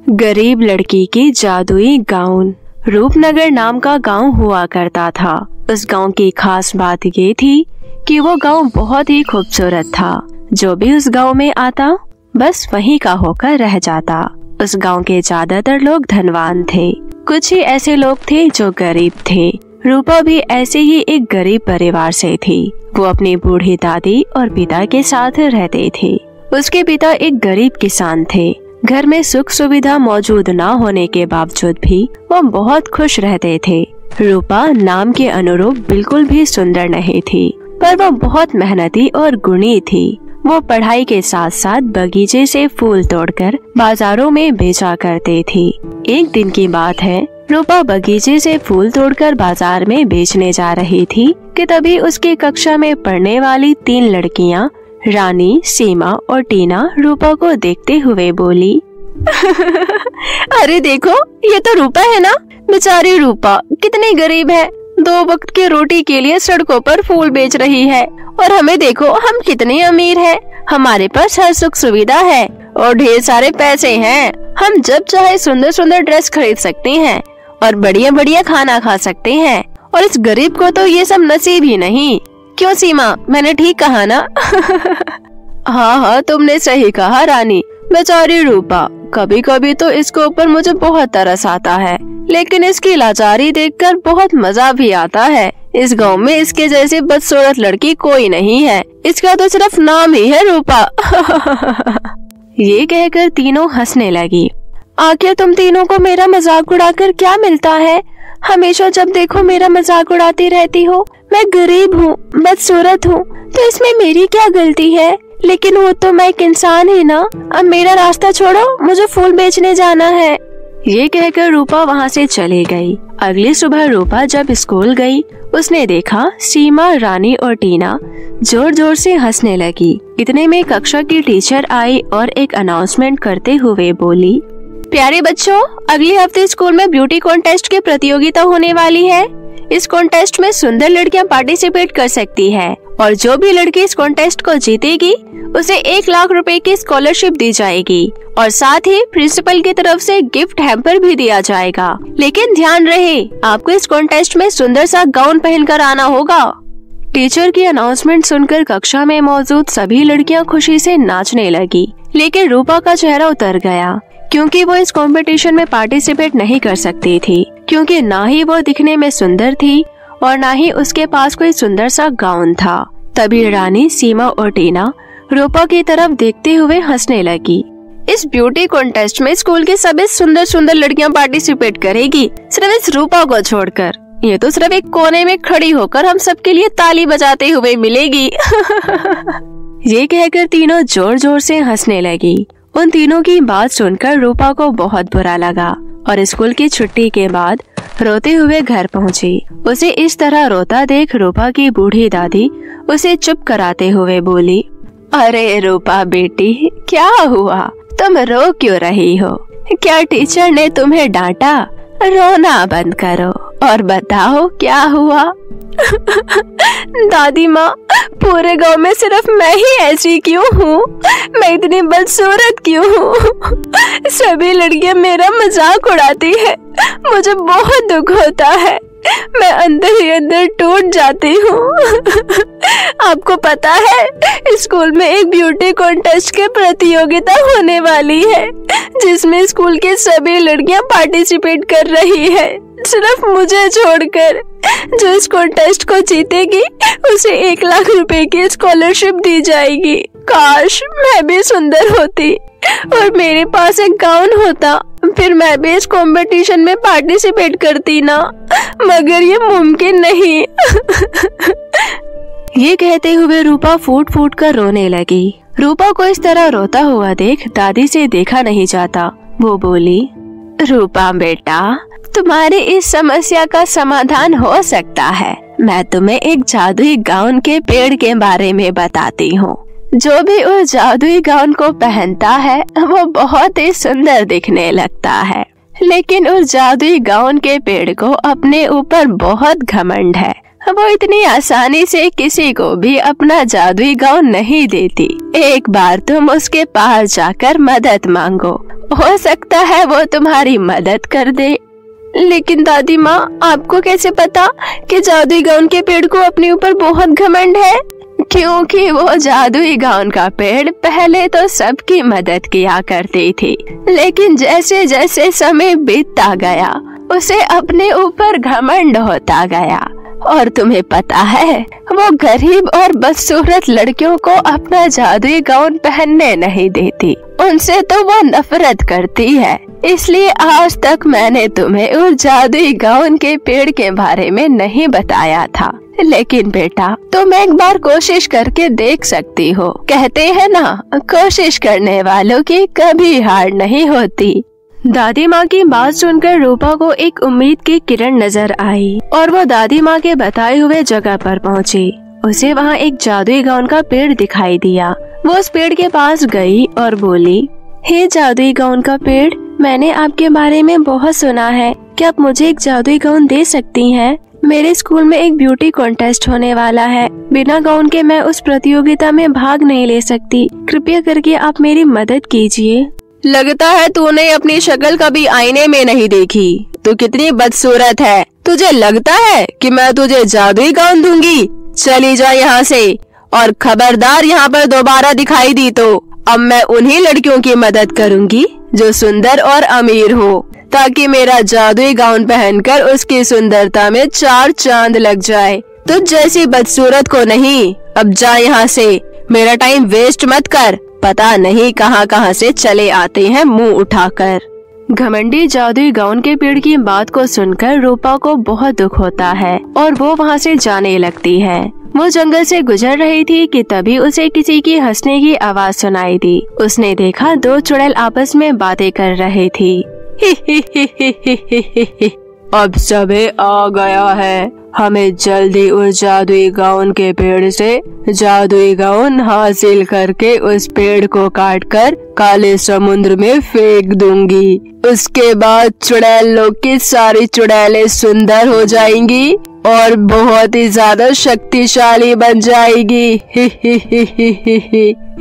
गरीब लड़की की जादुई गाउन। रूपनगर नाम का गांव हुआ करता था। उस गांव की खास बात ये थी कि वो गांव बहुत ही खूबसूरत था। जो भी उस गांव में आता बस वहीं का होकर रह जाता। उस गांव के ज्यादातर लोग धनवान थे, कुछ ही ऐसे लोग थे जो गरीब थे। रूपा भी ऐसे ही एक गरीब परिवार से थी। वो अपनी बूढ़ी दादी और पिता के साथ रहते थे। उसके पिता एक गरीब किसान थे। घर में सुख सुविधा मौजूद न होने के बावजूद भी वो बहुत खुश रहते थे। रूपा नाम के अनुरूप बिल्कुल भी सुंदर नहीं थी, पर वो बहुत मेहनती और गुणी थी। वो पढ़ाई के साथ साथ बगीचे से फूल तोड़कर बाजारों में बेचा करते थी। एक दिन की बात है, रूपा बगीचे से फूल तोड़कर बाजार में बेचने जा रही थी कि तभी उसकी कक्षा में पढ़ने वाली 3 लड़कियां रानी, सीमा और टीना रूपा को देखते हुए बोली अरे देखो, ये तो रूपा है ना। बेचारी रूपा कितनी गरीब है, 2 वक्त की रोटी के लिए सड़कों पर फूल बेच रही है। और हमें देखो, हम कितने अमीर हैं। हमारे पास हर सुख सुविधा है और ढेर सारे पैसे हैं। हम जब चाहे सुंदर सुंदर ड्रेस खरीद सकते हैं और बढ़िया बढ़िया खाना खा सकते हैं। और इस गरीब को तो ये सब नसीब ही नहीं। क्यों सीमा, मैंने ठीक कहा ना? हाँ, तुमने सही कहा रानी। बेचारी रूपा, कभी कभी तो इसके ऊपर मुझे बहुत तरस आता है, लेकिन इसकी लाचारी देखकर बहुत मजा भी आता है। इस गांव में इसके जैसी बदसूरत लड़की कोई नहीं है। इसका तो सिर्फ नाम ही है रूपा। ये कहकर तीनों हंसने लगी। आखिर तुम तीनों को मेरा मजाक उड़ाकर क्या मिलता है? हमेशा जब देखो मेरा मजाक उड़ाती रहती हो। मैं गरीब हूँ, बदसूरत हूँ, तो इसमें मेरी क्या गलती है? लेकिन वो तो मैं एक इंसान ही ना। अब मेरा रास्ता छोड़ो, मुझे फूल बेचने जाना है। ये कहकर रूपा वहाँ से चली गई। अगली सुबह रूपा जब स्कूल गई, उसने देखा सीमा, रानी और टीना जोर जोर से हंसने लगी। इतने में कक्षा की टीचर आई और एक अनाउंसमेंट करते हुए बोली, प्यारे बच्चों, अगले हफ्ते स्कूल में ब्यूटी कॉन्टेस्ट की प्रतियोगिता होने वाली है। इस कॉन्टेस्ट में सुंदर लड़कियां पार्टिसिपेट कर सकती है और जो भी लड़की इस कॉन्टेस्ट को जीतेगी उसे 1 लाख रुपए की स्कॉलरशिप दी जाएगी और साथ ही प्रिंसिपल की तरफ से गिफ्ट हैम्पर भी दिया जाएगा। लेकिन ध्यान रहे, आपको इस कॉन्टेस्ट में सुंदर सा गाउन पहनकर आना होगा। टीचर की अनाउंसमेंट सुनकर कक्षा में मौजूद सभी लड़कियां खुशी से नाचने लगी, लेकिन रूपा का चेहरा उतर गया क्योंकि वो इस कंपटीशन में पार्टिसिपेट नहीं कर सकती थी, क्योंकि ना ही वो दिखने में सुंदर थी और ना ही उसके पास कोई सुंदर सा गाउन था। तभी रानी, सीमा और टीना रूपा की तरफ देखते हुए हंसने लगी। इस ब्यूटी कॉन्टेस्ट में स्कूल की सभी सुंदर सुंदर लड़कियां पार्टिसिपेट करेगी, सिर्फ इस रूपा को छोड़कर। ये तो सिर्फ एक कोने में खड़ी होकर हम सबके लिए ताली बजाते हुए मिलेगी। ये कहकर तीनों जोर जोर से हंसने लगी। उन तीनों की बात सुनकर रूपा को बहुत बुरा लगा और स्कूल की छुट्टी के बाद रोते हुए घर पहुंची। उसे इस तरह रोता देख रूपा की बूढ़ी दादी उसे चुप कराते हुए बोली, अरे रूपा बेटी, क्या हुआ? तुम रो क्यों रही हो? क्या टीचर ने तुम्हें डांटा? रोना बंद करो और बताओ क्या हुआ? दादी माँ, पूरे गांव में सिर्फ मैं ही ऐसी क्यों हूँ? मैं इतनी बदसूरत क्यों हूँ? सभी लड़कियाँ मेरा मजाक उड़ाती है। मुझे बहुत दुख होता है। मैं अंदर ही अंदर टूट जाती हूँ। आपको पता है, स्कूल में एक ब्यूटी कॉन्टेस्ट की प्रतियोगिता होने वाली है, जिसमें स्कूल के सभी लड़कियां पार्टिसिपेट कर रही है, सिर्फ मुझे छोड़कर। जो इस कॉन्टेस्ट को जीतेगी उसे 1 लाख रुपए की स्कॉलरशिप दी जाएगी। काश मैं भी सुंदर होती और मेरे पास एक गाउन होता, फिर मैं भी इस कंपटीशन में पार्टिसिपेट करती ना, मगर ये मुमकिन नहीं। ये कहते हुए रूपा फूट फूट कर रोने लगी। रूपा को इस तरह रोता हुआ देख दादी से देखा नहीं जाता। वो बोली, रूपा बेटा, तुम्हारी इस समस्या का समाधान हो सकता है। मैं तुम्हें एक जादुई गाउन के पेड़ के बारे में बताती हूँ। जो भी उस जादुई गाउन को पहनता है वो बहुत ही सुंदर दिखने लगता है, लेकिन उस जादुई गाउन के पेड़ को अपने ऊपर बहुत घमंड है। वो इतनी आसानी से किसी को भी अपना जादुई गाउन नहीं देती। एक बार तुम उसके पास जाकर मदद मांगो, हो सकता है वो तुम्हारी मदद कर दे। लेकिन दादी माँ, आपको कैसे पता कि जादुई गाउन के पेड़ को अपने ऊपर बहुत घमंड है? क्योंकि वो जादुई गाउन का पेड़ पहले तो सबकी मदद किया करती थी, लेकिन जैसे जैसे समय बीतता गया उसे अपने ऊपर घमंड होता गया। और तुम्हें पता है, वो गरीब और बदसूरत लड़कियों को अपना जादुई गाउन पहनने नहीं देती, उनसे तो वो नफरत करती है। इसलिए आज तक मैंने तुम्हें उस जादुई गाउन के पेड़ के बारे में नहीं बताया था। लेकिन बेटा, तुम एक बार कोशिश करके देख सकती हो। कहते हैं ना, कोशिश करने वालों की कभी हार नहीं होती। दादी माँ की बात सुनकर रूपा को एक उम्मीद की किरण नजर आई और वो दादी माँ के बताए हुए जगह पर पहुँची। उसे वहाँ एक जादुई गाउन का पेड़ दिखाई दिया। वो उस पेड़ के पास गई और बोली, हे जादुई गाउन का पेड़, मैंने आपके बारे में बहुत सुना है। क्या आप मुझे एक जादुई गाउन दे सकती हैं? मेरे स्कूल में एक ब्यूटी कॉन्टेस्ट होने वाला है। बिना गाउन के मैं उस प्रतियोगिता में भाग नहीं ले सकती। कृपया करके आप मेरी मदद कीजिए। लगता है तूने अपनी शक्ल कभी आईने में नहीं देखी। तू कितनी बदसूरत है। तुझे लगता है कि मैं तुझे जादुई गाउन दूंगी? चली जा यहाँ से, और खबरदार यहाँ पर दोबारा दिखाई दी तो अब मैं उन्हीं लड़कियों की मदद करूंगी जो सुंदर और अमीर हो, ताकि मेरा जादुई गाउन पहनकर उसकी सुंदरता में 4 चांद लग जाए। तुझ जैसी बदसूरत को नहीं। अब जा यहाँ से, मेरा टाइम वेस्ट मत कर। पता नहीं कहाँ कहाँ से चले आते हैं मुंह उठाकर। घमंडी जादुई गाउन के पेड़ की बात को सुनकर रूपा को बहुत दुख होता है और वो वहाँ से जाने लगती है। वो जंगल से गुजर रही थी कि तभी उसे किसी की हंसने की आवाज सुनाई दी। उसने देखा 2 चुड़ैल आपस में बातें कर रहे थी। अब समय आ गया है, हमें जल्दी उस जादुई गाउन के पेड़ से जादुई गाउन हासिल करके उस पेड़ को काटकर काले समुद्र में फेंक दूंगी। उसके बाद चुड़ैल लोग की सारी चुड़ैलें सुंदर हो जाएंगी और बहुत ही ज्यादा शक्तिशाली बन जाएगी।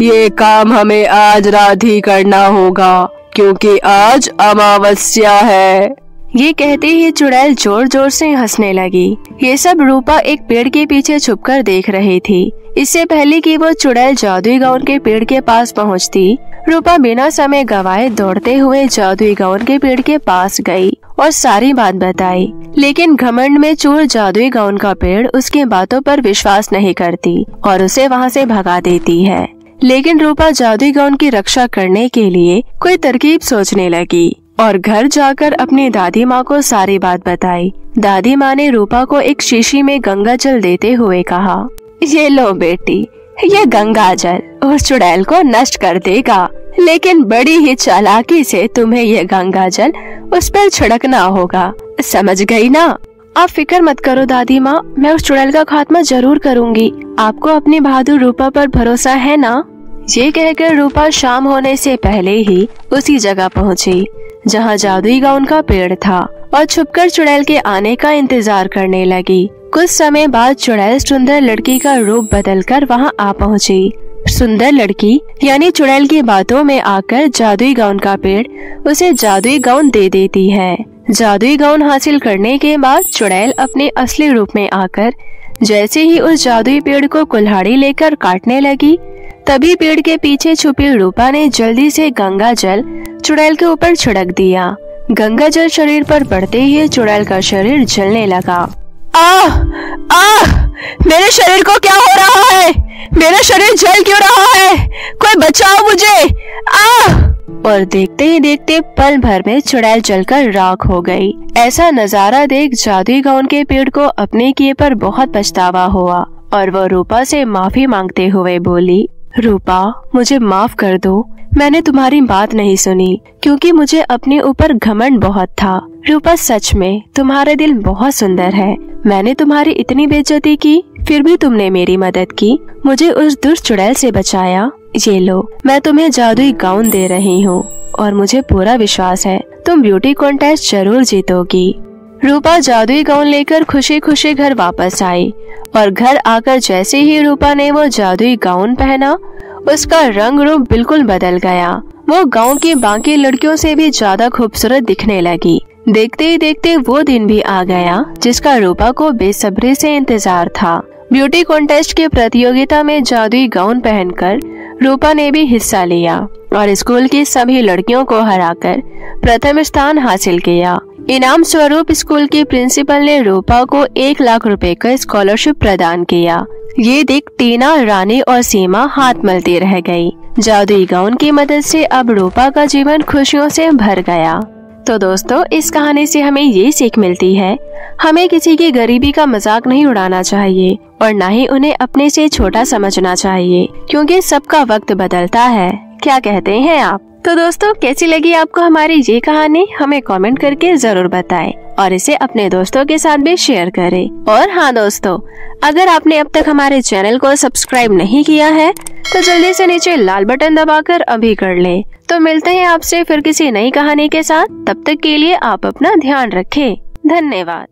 ये काम हमें आज रात ही करना होगा, क्योंकि आज अमावस्या है। ये कहते ही चुड़ैल जोर जोर से हंसने लगी। ये सब रूपा एक पेड़ के पीछे छुपकर देख रही थी। इससे पहले कि वो चुड़ैल जादुई गाउन के पेड़ के पास पहुंचती, रूपा बिना समय गवाए दौड़ते हुए जादुई गाउन के पेड़ के पास गई और सारी बात बताई। लेकिन घमंड में चूर जादुई गाउन का पेड़ उसकी बातों पर विश्वास नहीं करती और उसे वहाँ से भगा देती है। लेकिन रूपा जादुई गाउन की रक्षा करने के लिए कोई तरकीब सोचने लगी और घर जाकर अपनी दादी माँ को सारी बात बताई। दादी माँ ने रूपा को एक शीशी में गंगा जल देते हुए कहा, ये लो बेटी, ये गंगा जल उस चुड़ैल को नष्ट कर देगा, लेकिन बड़ी ही चालाकी से तुम्हें ये गंगा जल उस पर छिड़कना होगा। समझ गई ना? आप फिक्र मत करो दादी माँ, मैं उस चुड़ैल का खात्मा जरूर करूँगी। आपको अपनी बहादुर रूपा पर भरोसा है ना? ये कहकर रूपा शाम होने से पहले ही उसी जगह पहुँची जहाँ जादुई गाउन का पेड़ था और छुपकर चुड़ैल के आने का इंतजार करने लगी। कुछ समय बाद चुड़ैल सुंदर लड़की का रूप बदलकर वहाँ आ पहुँची। सुंदर लड़की यानी चुड़ैल की बातों में आकर जादुई गाउन का पेड़ उसे जादुई गाउन दे देती है। जादुई गाउन हासिल करने के बाद चुड़ैल अपने असली रूप में आकर जैसे ही उस जादुई पेड़ को कुल्हाड़ी लेकर काटने लगी, तभी पेड़ के पीछे छुपी रूपा ने जल्दी से गंगा जल चुड़ैल के ऊपर छिड़क दिया। गंगा जल शरीर पर पड़ते ही चुड़ैल का शरीर जलने लगा। आह! मेरे शरीर को क्या हो रहा है? मेरा शरीर जल क्यों रहा है? कोई बचाओ मुझे! आह! और देखते ही देखते पल भर में चुड़ैल जलकर राख हो गई। ऐसा नजारा देख जादुई गाउन के पेड़ को अपने किए पर बहुत पछतावा हुआ और वो रूपा से माफी मांगते हुए बोली, रूपा, मुझे माफ कर दो। मैंने तुम्हारी बात नहीं सुनी क्योंकि मुझे अपने ऊपर घमंड बहुत था। रूपा, सच में तुम्हारा दिल बहुत सुंदर है। मैंने तुम्हारी इतनी बेइज्जती की, फिर भी तुमने मेरी मदद की, मुझे उस दुष्ट चुड़ैल से बचाया। ये लो, मैं तुम्हें जादुई गाउन दे रही हूँ और मुझे पूरा विश्वास है तुम ब्यूटी कॉन्टेस्ट जरूर जीतोगी। रूपा जादुई गाउन लेकर खुशी खुशी घर वापस आई और घर आकर जैसे ही रूपा ने वो जादुई गाउन पहना, उसका रंग रूप बिल्कुल बदल गया वो गांव की बाकी लड़कियों से भी ज्यादा खूबसूरत दिखने लगी। देखते ही देखते वो दिन भी आ गया जिसका रूपा को बेसब्री से इंतजार था। ब्यूटी कॉन्टेस्ट की प्रतियोगिता में जादुई गाउन पहनकर रूपा ने भी हिस्सा लिया और स्कूल की सभी लड़कियों को हराकर प्रथम स्थान हासिल किया। इनाम स्वरूप स्कूल की प्रिंसिपल ने रूपा को 1 लाख रुपए का स्कॉलरशिप प्रदान किया। ये देख टीना, रानी और सीमा हाथ मलती रह गई। जादुई गाउन की मदद से अब रूपा का जीवन खुशियों से भर गया। तो दोस्तों, इस कहानी से हमें ये सीख मिलती है, हमें किसी की गरीबी का मजाक नहीं उड़ाना चाहिए और न ही उन्हें अपने से छोटा समझना चाहिए, क्योंकि सबका वक्त बदलता है। क्या कहते हैं आप? तो दोस्तों, कैसी लगी आपको हमारी ये कहानी? हमें कमेंट करके जरूर बताएं और इसे अपने दोस्तों के साथ भी शेयर करें। और हाँ दोस्तों, अगर आपने अब तक हमारे चैनल को सब्सक्राइब नहीं किया है तो जल्दी से नीचे लाल बटन दबाकर अभी कर लें। तो मिलते हैं आपसे फिर किसी नई कहानी के साथ। तब तक के लिए आप अपना ध्यान रखें। धन्यवाद।